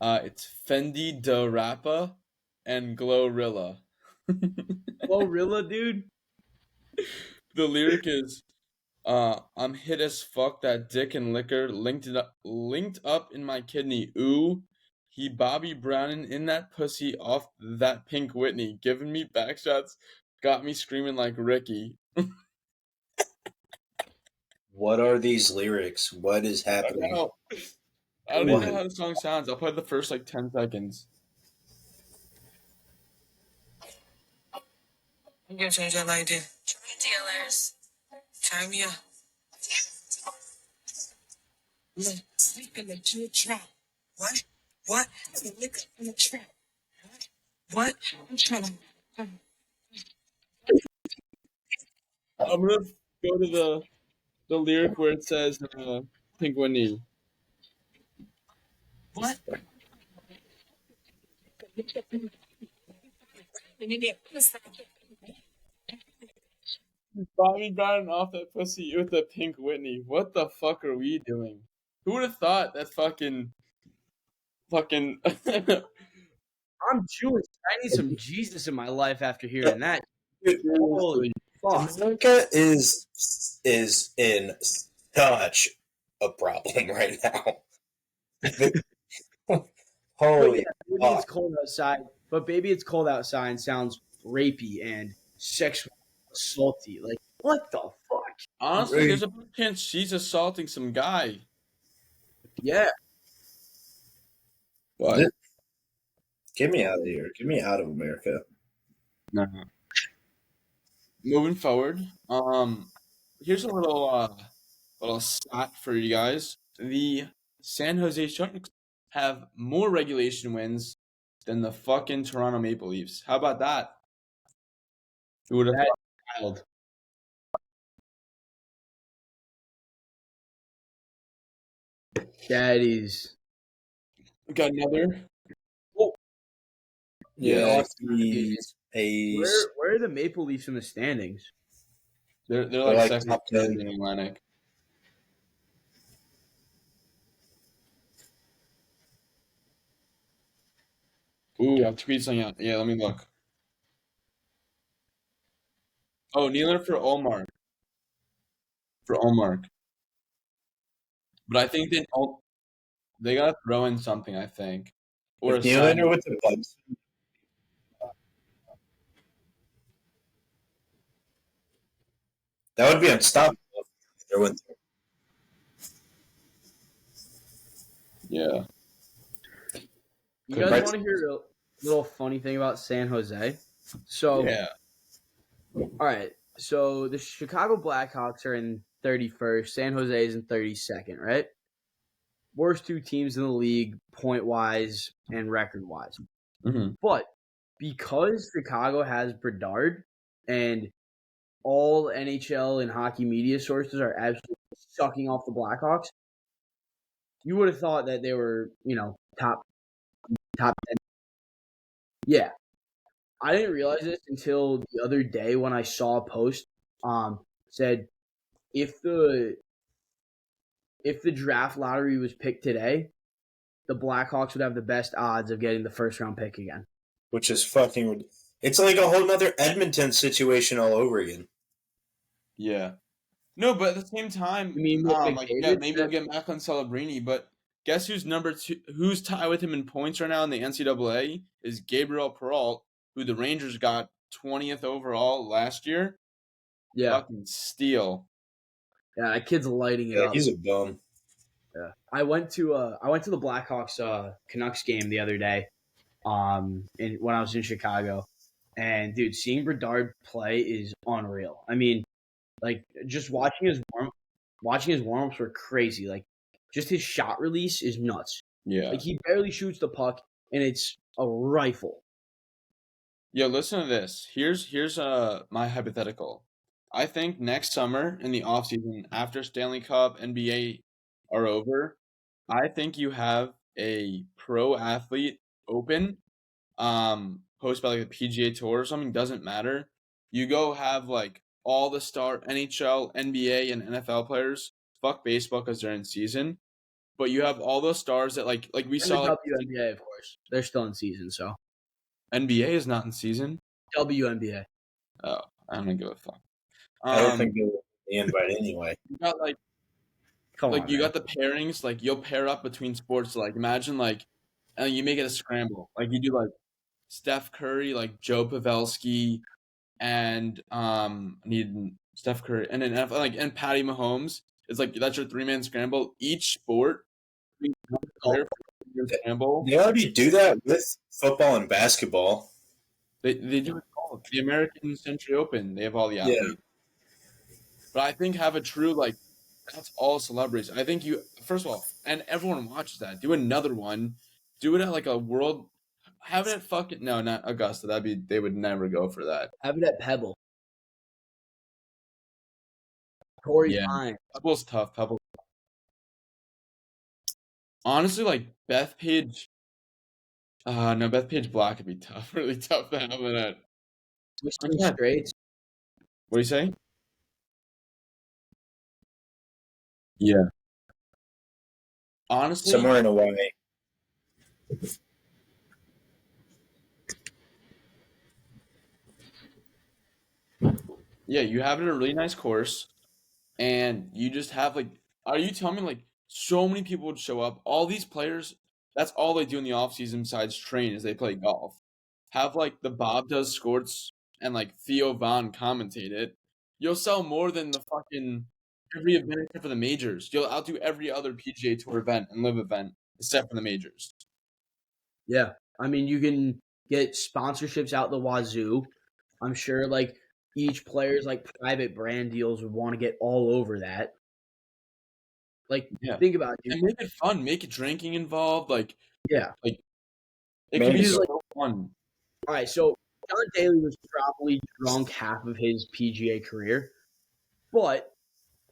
A: It's Fendi Da Rappa and Glorilla.
D: Glorilla, dude.
A: The lyric is, "I'm hit as fuck. That dick and liquor linked up in my kidney. Ooh, he Bobby Browning in that pussy off that Pink Whitney, giving me backshots, got me screaming like Ricky."
C: What are these lyrics? What is happening?
A: I don't even know how the song sounds. I'll play the first 10 seconds.
E: You change your light, dealers. Turn me up. Sleep in the trap. What? What? Liquor in the trap. What? I'm trying to.
A: I'm gonna go to the lyric where it says Pink Whitney.
E: What?
A: Bobby Brown off that pussy with the Pink Whitney. What the fuck are we doing? Who would have thought that fucking
D: I'm Jewish. I need some Jesus in my life after hearing that.
C: Dude,
D: Holy fuck.
C: America is in such a problem right now.
D: But
C: Holy
D: yeah, maybe it's
C: fuck.
D: cold outside. But baby, it's cold outside sounds rapey and sexual assaulty. Like, what the fuck?
A: honestly, there's a good chance she's assaulting some guy.
D: Yeah.
A: But
C: Get me out of here. Get me out of America.
A: no. Moving forward, here's a little stat for you guys. The San Jose Sharks have more regulation wins than the fucking Toronto Maple Leafs. How about that? Who would have
D: That-
A: thought?
D: Wild. That is.
A: We got another.
C: Yeah,
D: He's-
C: he's
D: Where are the Maple Leafs in the standings?
A: They're
C: They're
A: like
C: like
A: second
C: top
A: in
C: 10.
A: the Atlantic. Ooh, I'll tweet something out. Yeah, let me look. Oh, Nealer for Olmark. For Olmark. But I think they gotta throw in something, I think. Or a
C: if Nylander
A: sign.
C: with the Bucks, that would be unstoppable. If Nylander went there.
A: Yeah.
D: You
A: Could
D: guys
C: be.
D: want to hear a little funny thing about San Jose? So,
A: Yeah.
D: all right. So the Chicago Blackhawks are in 31st. San Jose is in 32nd, right? Worst two teams in the league, point wise and record wise.
A: hmm
D: But because Chicago has Bedard and all NHL and hockey media sources are absolutely sucking off the Blackhawks, you would have thought that they were, top 10. Yeah. I didn't realize this until the other day when I saw a post said if the draft lottery was picked today, the Blackhawks would have the best odds of getting the first round pick again.
C: Which is fucking. It's like a whole nother Edmonton situation all over again.
A: Yeah. No, but at the same time,
D: You mean McDavid?
A: maybe we'll get Macklin Celebrini, but guess who's number two? Who's tied with him in points right now in the NCAA is Gabriel Peralt, who the Rangers got 20th overall last year.
D: Yeah,
A: Fucking steal.
D: that kid's lighting it
C: Yeah,
D: up.
C: he's a bum.
D: Yeah. I went to the Blackhawks Canucks game the other day, when I was in Chicago, and dude, seeing Bedard play is unreal. I mean, like just watching his warm ups were crazy. Like just his shot release is nuts.
A: Yeah.
D: Like he barely shoots the puck, and it's a rifle.
A: Yo, listen to this. Here's my hypothetical. I think next summer in the offseason, after Stanley Cup, NBA are over, I think you have a pro athlete open, hosted by like the PGA Tour or something, doesn't matter. You go have like all the star NHL, NBA, and NFL players. Fuck baseball because they're in season. But you have all those stars that like we
D: And
A: saw
D: the
A: like
D: WNBA, of course, they're still in season. So
A: NBA is not in season.
D: WNBA.
A: Oh, I don't give a fuck.
C: I don't think they will be the invite anyway.
A: You got
D: Come on,
A: you
D: man.
A: got the pairings, like you'll pair up between sports. Like imagine and you make it a scramble. Like you do like Steph Curry, like Joe Pavelski, and need Steph Curry, and then and Patty Mahomes. It's like that's your 3-man scramble. Each sport, player for 3-man scramble.
C: They already do that with football and basketball.
A: They do it all. The American Century Open. They have all the
C: Yeah.
A: athletes. But I think have a true that's all celebrities. I think you first of all, and everyone watches that. Do another one. Do it at like a world. Have it at fucking no, not Augusta. They would never go for that.
D: Have it at Pebble. Corey
A: Yeah.
D: Pine.
A: Pebble's tough. Pebble. Honestly, like Bethpage. No, Bethpage Black would be tough. Really tough to have in that.
D: Twisting Straits.
A: What do you say? Yeah. Honestly,
C: Somewhere in Hawaii.
A: yeah, you have it a really nice course, and you just have like, are you telling me like so many people would show up? All these players, that's all they do in the off season besides train is they play golf. Have like the Bob does sports and like Theo Von commentate it. You'll sell more than the fucking every event except for the majors. You'll outdo every other PGA Tour event and live event except for the majors.
D: Yeah. I mean, you can get sponsorships out the wazoo. I'm sure like each player's like private brand deals would want to get all over that. Like,
A: Yeah.
D: think about it, dude.
A: And make it fun. Make it drinking involved. Like
D: Yeah.
A: it
C: Man,
A: can be
D: it's
A: so
D: like-
A: fun.
D: All right, so John Daly was probably drunk half of his PGA career, but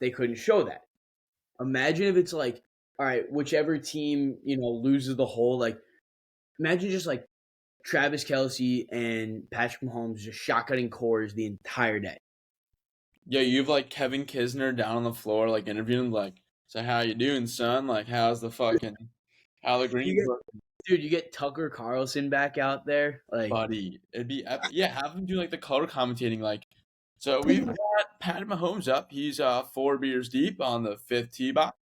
D: they couldn't show that. Imagine if it's like, all right, whichever team, loses the hole, like imagine just like Travis Kelce and Patrick Mahomes just shotgunning cores the entire day.
A: Yeah, you've like Kevin Kisner down on the floor, like interviewing, like, so how you doing, son? Like, how's the fucking, how the greens look,
D: Dude, you get Tucker Carlson back out there. Like,
A: buddy? It'd be epic. Yeah, have him do like the color commentating, like, so we've got Pat Mahomes up. He's 4 beers deep on the fifth tee box,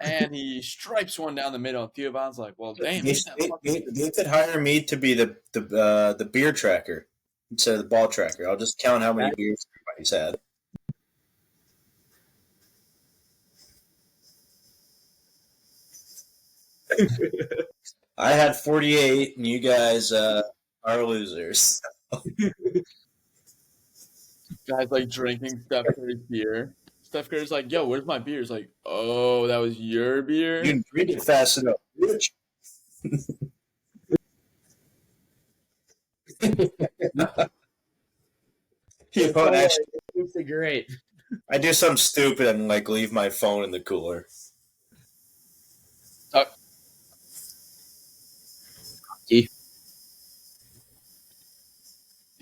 A: and he stripes one down the middle. And Theo Von's like, well, damn,
C: you,
A: he's that fucking
C: you could hire me to be the beer tracker instead of the ball tracker. I'll just count how many beers everybody's had. I had 48, and you guys are losers.
A: guy's like drinking Steph Curry's beer. Steph Curry's like, yo, where's my beer? He's like, oh, that was your beer?
C: You didn't drink it fast enough, bitch. You know, actually,
D: it's great.
C: I do something stupid and like leave my phone in the cooler.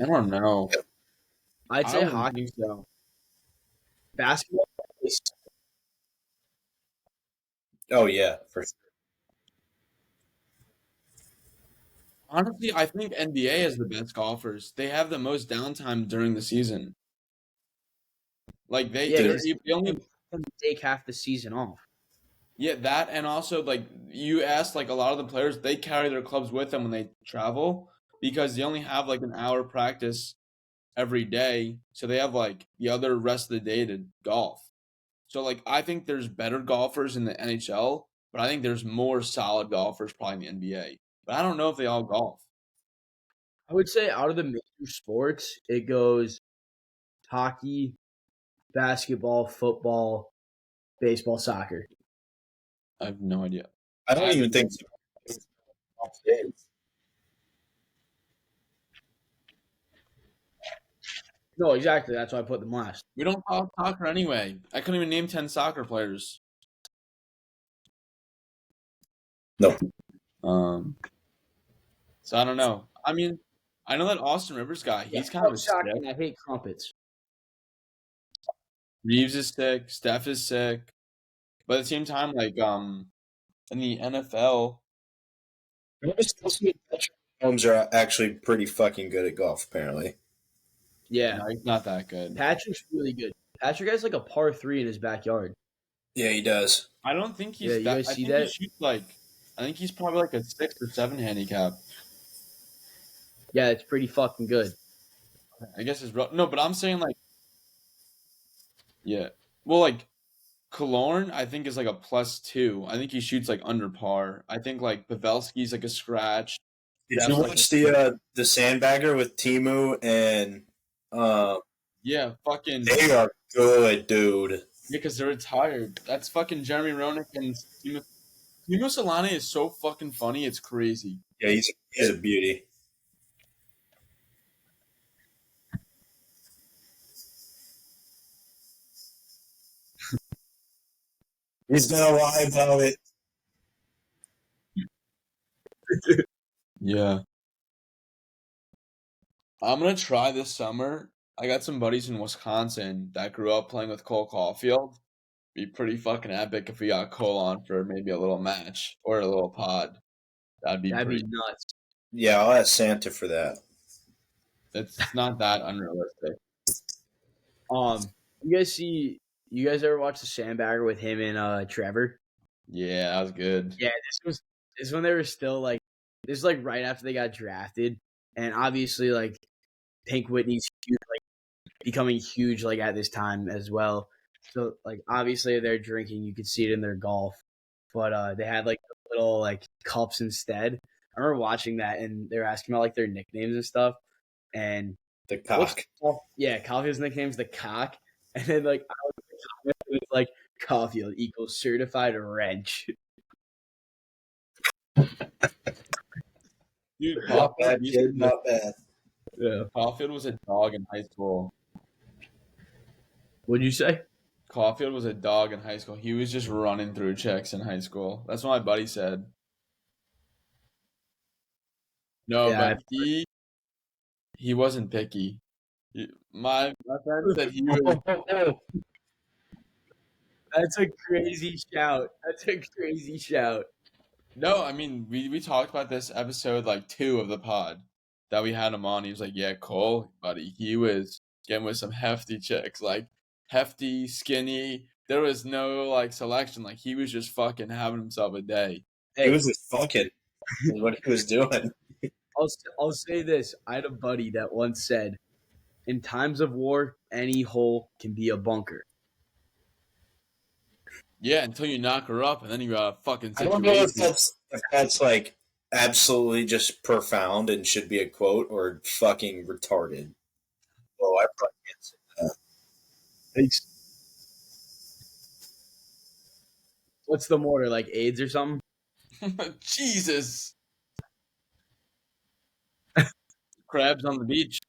A: I don't know.
D: I'd
A: I
D: say
A: don't
D: hockey,
A: think so.
D: basketball. Is,
C: Oh yeah, for sure.
A: Honestly, I think NBA is the best golfers. They have the most downtime during the season. Like
D: yeah,
A: they're,
D: 'cause
A: they only
D: take half the season off.
A: yeah that and also like you asked like a lot of the players they carry their clubs with them when they travel because they only have like an hour practice every day, so they have like the other rest of the day to golf. So like I think there's better golfers in the NHL, but I think there's more solid golfers probably in the NBA. But I don't know if they all golf.
D: I would say out of the major sports, it goes hockey, basketball, football, baseball, soccer.
A: I have no idea.
C: I don't even think so.
D: No, exactly. That's why I put them last.
A: We don't talk soccer anyway. I couldn't even name 10 soccer players.
C: Nope.
A: So I don't know. I mean, I know that Austin Rivers guy. He's kind of a
D: soccer,
A: stick.
D: and I hate crumpets.
A: Reeves is sick. Steph is sick. But at the same time, like in the NFL,
C: Homes are actually pretty fucking good at golf, apparently.
D: Yeah,
A: no, he's not that good.
D: Patrick's really good. Patrick has like a par 3 in his backyard.
C: Yeah, he does.
A: I don't think he's
D: Yeah, you
A: that.
D: guys
A: I
D: see
A: think
D: that?
A: he shoots like. I think he's probably like a 6 or 7 handicap.
D: Yeah, it's pretty fucking good.
A: I guess it's no, but I'm saying like, yeah. Well, like Killorn, I think is like a +2. I think he shoots like under par. I think like Pavelski's like a scratch.
C: Did
A: That's
C: you
A: like
C: watch the Sandbagger with Timu and
A: yeah, fucking
C: they are good, dude.
A: because they're retired. That's fucking Jeremy Roenick and Timo Solana is so fucking funny. It's crazy.
C: Yeah, he's a beauty. He's gonna lie about it.
A: Yeah. I'm gonna try this summer. I got some buddies in Wisconsin that grew up playing with Cole Caulfield. Be pretty fucking epic if we got Cole on for maybe a little match or a little pod. That'd be
D: That'd be
A: pretty.
D: nuts.
C: Yeah, I'll ask Santa for that.
A: It's not that unrealistic.
D: You guys ever watch the Sandbagger with him and Trevor?
A: Yeah, that was good.
D: Yeah, this is when they were still like this is like right after they got drafted, and obviously like Pink Whitney's huge, like becoming huge like at this time as well. So like obviously they're drinking, you could see it in their golf, but they had like little like cups instead. I remember watching that, and they were asking about like their nicknames and stuff, and
C: The cock.
D: yeah, Caulfield's nickname's the Cock, and then like it's like Caulfield equals certified wrench.
A: Dude,
C: Not bad, kid. Not bad.
D: Yeah.
A: Caulfield was a dog in high school.
D: What'd you say?
A: Caulfield was a dog in high school. He was just running through chicks in high school. That's what my buddy said. No,
D: Yeah,
A: but he wasn't picky. My friend said he was.
D: That's a crazy shout. That's a crazy shout.
A: No, I mean we talked about this episode like 2 of the pod that we had him on. He was like, "Yeah, Cole, buddy, he was getting with some hefty chicks, like hefty, skinny. There was no like selection. Like he was just fucking having himself a day."
C: He was just fucking what he was doing.
D: I'll say this. I had a buddy that once said, "In times of war, any hole can be a bunker."
A: Yeah, until you knock her up, and then you got a fucking
C: I don't know if
A: situation.
C: that's like absolutely just profound and should be a quote or fucking retarded. Oh, I probably can't say that.
D: Thanks. What's the mortar, like AIDS or something?
A: Jesus. Crabs on the beach.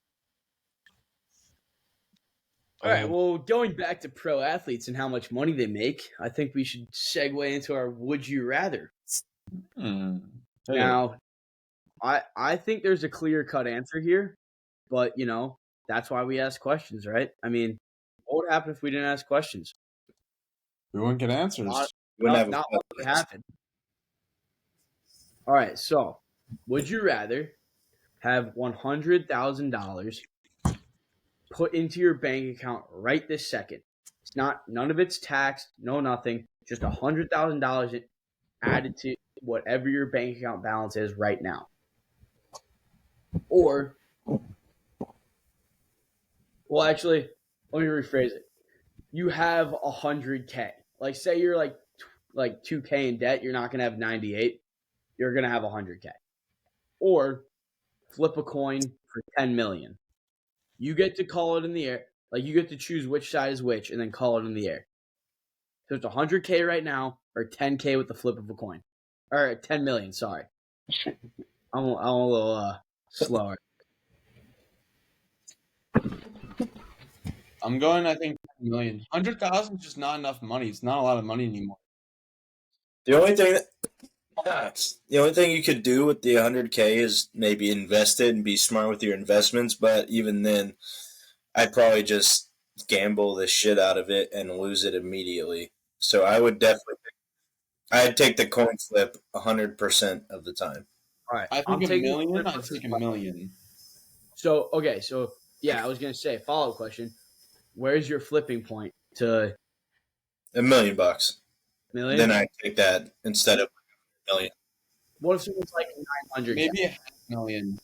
D: All right. Well, going back to pro athletes and how much money they make, I think we should segue into our "Would you rather." Now, I think there's a clear cut answer here, but that's why we ask questions, right? I mean, what would happen if we didn't ask questions?
A: We wouldn't get answers.
C: Wouldn't
D: Not
C: have
D: what would happen. All right. So, would you rather have $100,000 put into your bank account right this second? It's none of it's taxed, no nothing. Just $100,000 added to whatever your bank account balance is right now. Or, well, actually, let me rephrase it. You have $100K. Like, say you're like $2K in debt, you're not gonna have 98. You're gonna have $100K. Or flip a coin for 10 million. You get to call it in the air. Like, you get to choose which side is which and then call it in the air. So it's $100K right now or 10K with the flip of a coin. Or 10 million, sorry. I'm a little slower.
A: I'm going, I think, 10 million. 100,000 is just not enough money. It's not a lot of money anymore.
C: The only thing you could do with the 100K is maybe invest it and be smart with your investments. But even then, I'd probably just gamble the shit out of it and lose it immediately. So I would I'd take the coin flip 100% of the time.
D: All right.
A: I think a million, I'd take a million.
D: So, okay. So, yeah, I was going to say, follow-up question. Where's your flipping point to
C: $1 million.
D: million?
C: Then I'd take that instead of $1 million.
D: What if someone's like 900?
A: Maybe a $500,000.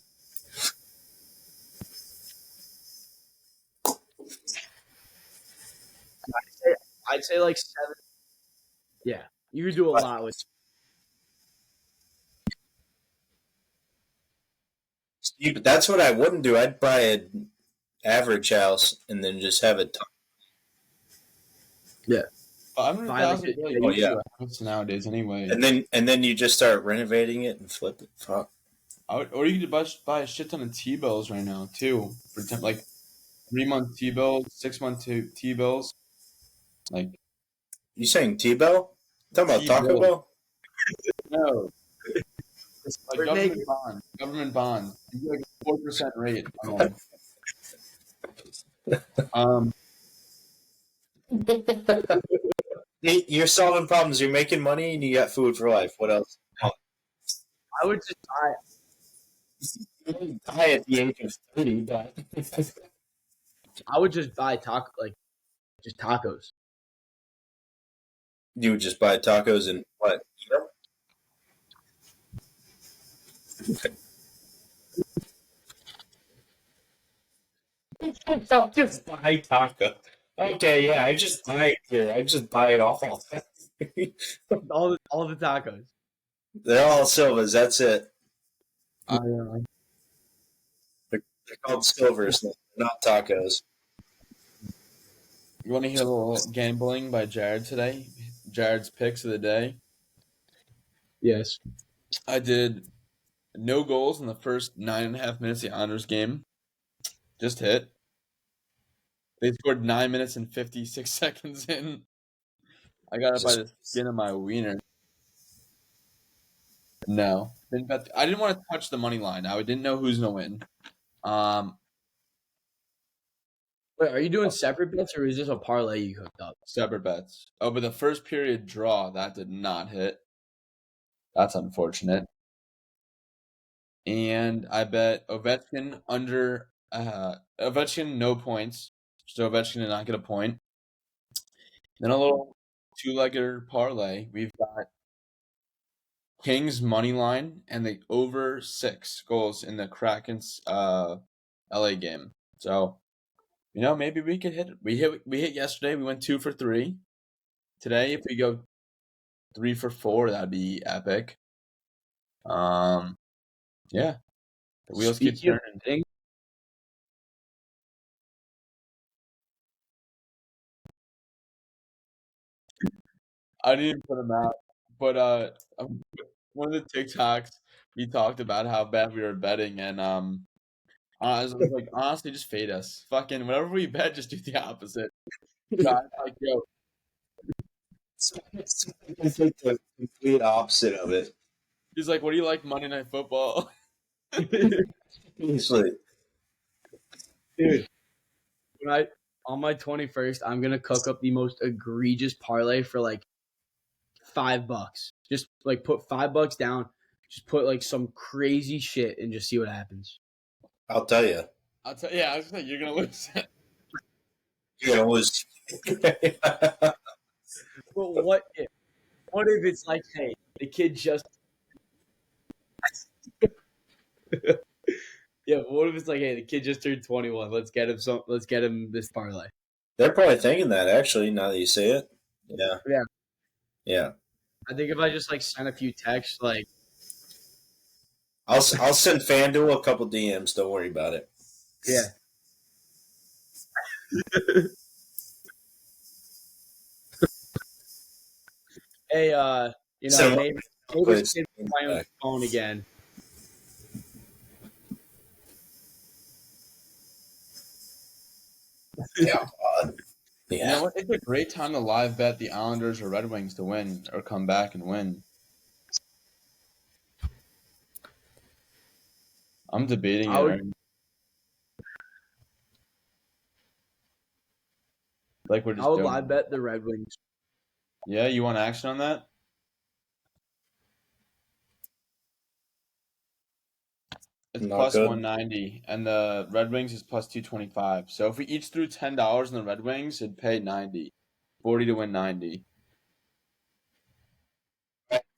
D: I'd say like 7. Yeah. You could do a lot with.
C: But that's what I wouldn't do. I'd buy an average house and then just have it.
D: Yeah.
A: 500,000 really
C: Oh,
A: gives
C: yeah.
A: you a house nowadays anyway.
C: And then you just start renovating it and flip it. Fuck.
A: Or you could buy a shit ton of T-bills right now, too. For like 3-month T-bills, 6-month T-bills. Like,
C: You saying T-Bell? Talking about Taco Bell?
A: No, it's like
D: Schwarzenegger?
A: government bonds. You get like a 4% rate on them.
C: You're solving problems. You're making money, and you got food for life. What else?
D: I would just
C: Die at the age of 30, but
D: I would just buy just tacos.
C: you would just buy tacos and what? I'll just buy taco. Okay, yeah, I just buy it here. I just buy it all.
D: All the tacos.
C: They're all Silvas. That's it.
A: I,
C: They're called Silvers, not tacos.
A: You want to hear a little gambling by Jared today? Jared's picks of the day.
D: Yes.
A: I did no goals in the first 9.5 minutes of the Honors game. Just hit. They scored 9 minutes and 56 seconds in. I got it by the skin of my wiener. No. I didn't want to touch the money line. I didn't know who's going to win.
D: Wait, are you doing separate bets or is this a parlay you hooked up?
A: Separate bets. Oh, but the first period draw, that did not hit. That's unfortunate. And I bet Ovechkin under Ovechkin no points. So Ovechkin did not get a point. Then a little two-legger parlay. We've got Kings money line and the over 6 goals in the Kraken's LA game. So, maybe we could hit it. We hit yesterday. We went 2 for 3. Today, if we go 3 for 4, that'd be epic. Yeah. The wheels keep
D: Speaking of
A: turning.
D: things,
A: I didn't even put them out, but one of the TikToks we talked about how bad we were betting, and I was like, honestly, just fade us. Fucking whatever we bet, just do the opposite. God, like, yo,
C: It's like the complete opposite of it.
A: he's like, what do you like Monday Night Football?
C: Usually,
D: dude, on my 21st, I'm gonna cook up the most egregious parlay for like $5. Just like put $5 down, just put like some crazy shit and just see what happens.
C: I'll tell you.
A: Yeah, I was like, you're gonna lose.
C: You're gonna lose.
D: But what if it's like, hey, the kid just yeah, but what if it's like, hey, the kid just turned 21. Let's get him this parlay.
C: They're probably thinking that actually. Now that you say it, yeah,
D: Yeah.
C: yeah.
D: I think if I just like send a few texts, like,
C: I'll send FanDuel a couple DMs. Don't worry about it.
D: yeah. Hey,
C: So-
D: maybe it's my own phone again.
C: Yeah.
A: You know what? It's a great time to live bet the Islanders or Red Wings to win or come back and win. I'm debating it. Right now. Like we're just
D: I would
A: doing.
D: live bet the Red Wings.
A: Yeah, you want action on that? It's
C: Not
A: plus
C: good.
A: 190, and the Red Wings is plus 225. So if we each threw $10 in the Red Wings, it'd pay 90. 40 to win 90.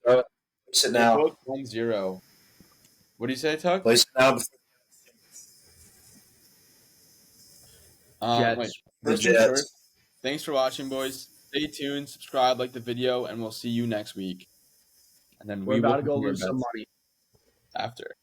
C: Place it now.
A: Both 1-0. What do you say, Tuck?
C: Place it now.
D: Jets.
A: Wait.
C: The
A: First things
C: Jets.
A: first, thanks for watching, boys. Stay tuned, subscribe, like the video, and we'll see you next week. And then
D: We're
A: we
D: about
A: will
D: to go
A: continue
D: lose some
A: bets
D: money.
A: after.